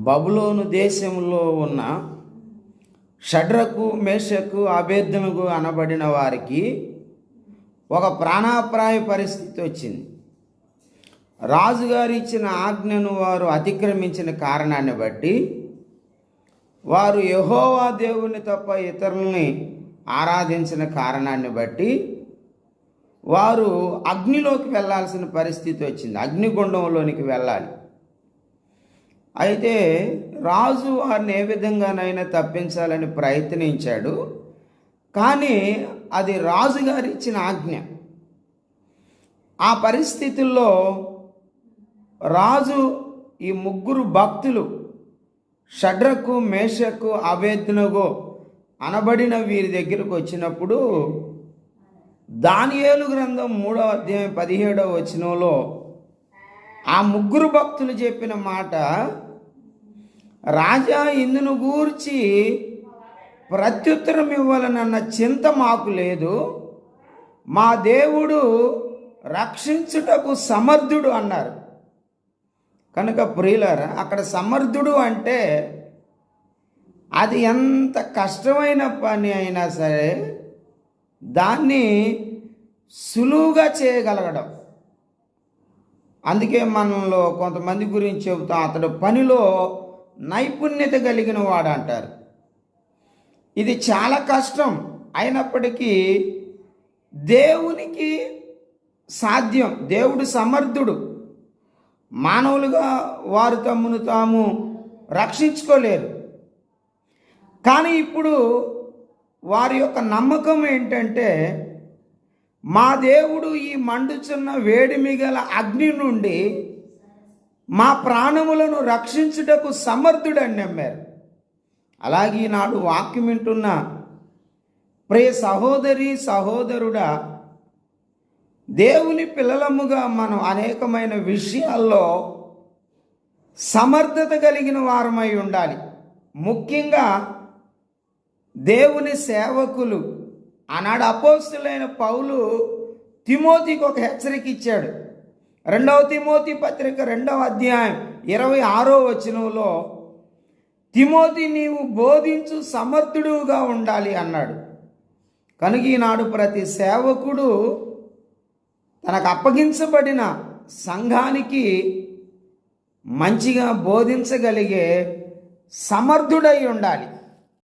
బబులోను దేశంలో ఉన్న షడ్రకు మేషకు అబేద్నెగో అనబడిన వారికి ఒక ప్రాణాపాయ పరిస్థితి వచ్చింది. రాజుగారు ఇచ్చిన ఆజ్ఞను వారు అతిక్రమించిన కారణాన్ని బట్టి వారు యెహోవా దేవుని తప్ప ఇతరుల్ని ఆరాధించిన కారణాన్ని బట్టి వారు అగ్నిలోకి వెళ్ళాల్సిన పరిస్థితి వచ్చింది. అగ్నిగుండంలోనికి వెళ్ళాలి. అయితే రాజు వారిని ఏ విధంగానైనా తప్పించాలని ప్రయత్నించాడు. కానీ అది రాజుగారు ఇచ్చిన ఆజ్ఞ. ఆ పరిస్థితుల్లో రాజు ఈ ముగ్గురు భక్తులు షడ్రకు మేషకు అబేద్నెగో అనబడిన వీరి దగ్గరకు వచ్చినప్పుడు దానియేలు గ్రంథం 3వ అధ్యాయం 17వ వచనంలో ఆ ముగ్గురు భక్తులు చెప్పిన మాట, రాజా ఇందును గూర్చి ప్రత్యుత్తరం ఇవ్వాలనన్న చింత మాకు లేదు, మా దేవుడు రక్షించుటకు సమర్థుడు అన్నారు. కనుక ప్రియులారా, అక్కడ సమర్థుడు అంటే అది ఎంత కష్టమైన పని అయినా సరే దాన్ని సులువుగా చేయగలగడం. అందుకే మనలో కొంతమంది గురించి చెబుతాం, అతడు పనిలో నైపుణ్యత కలిగిన వాడు అంటారు. ఇది చాలా కష్టం. అయినప్పటికీ దేవునికి సాధ్యం. దేవుడు సమర్థుడు. మానవులుగా వారు తమ్మును తాము రక్షించుకోలేరు. కానీ ఇప్పుడు వారి యొక్క నమ్మకం ఏంటంటే, మా దేవుడు ఈ మండుచున్న వేడిమి గల అగ్ని నుండి మా ప్రాణములను రక్షించుటకు సమర్థుడని నమ్మారు. అలాగే ఈనాడు వాక్యం వింటున్న ప్రియ సహోదరి సహోదరుడా, దేవుని పిల్లలముగా మనం అనేకమైన విషయాల్లో సమర్థత కలిగిన వారమై ఉండాలి. ముఖ్యంగా దేవుని సేవకులు. ఆనాడు అపోస్తలుడైన పౌలు తిమోతికి ఒక హెచ్చరిక ఇచ్చాడు. 2వ తిమోతి పత్రిక 2వ అధ్యాయం 26వ వచనంలో, తిమోతి నీవు బోధించు సమర్థుడుగా ఉండాలి అన్నాడు. కనుక ఈనాడు ప్రతి సేవకుడు తనకు అప్పగించబడిన సంఘానికి మంచిగా బోధించగలిగే సమర్థుడై ఉండాలి.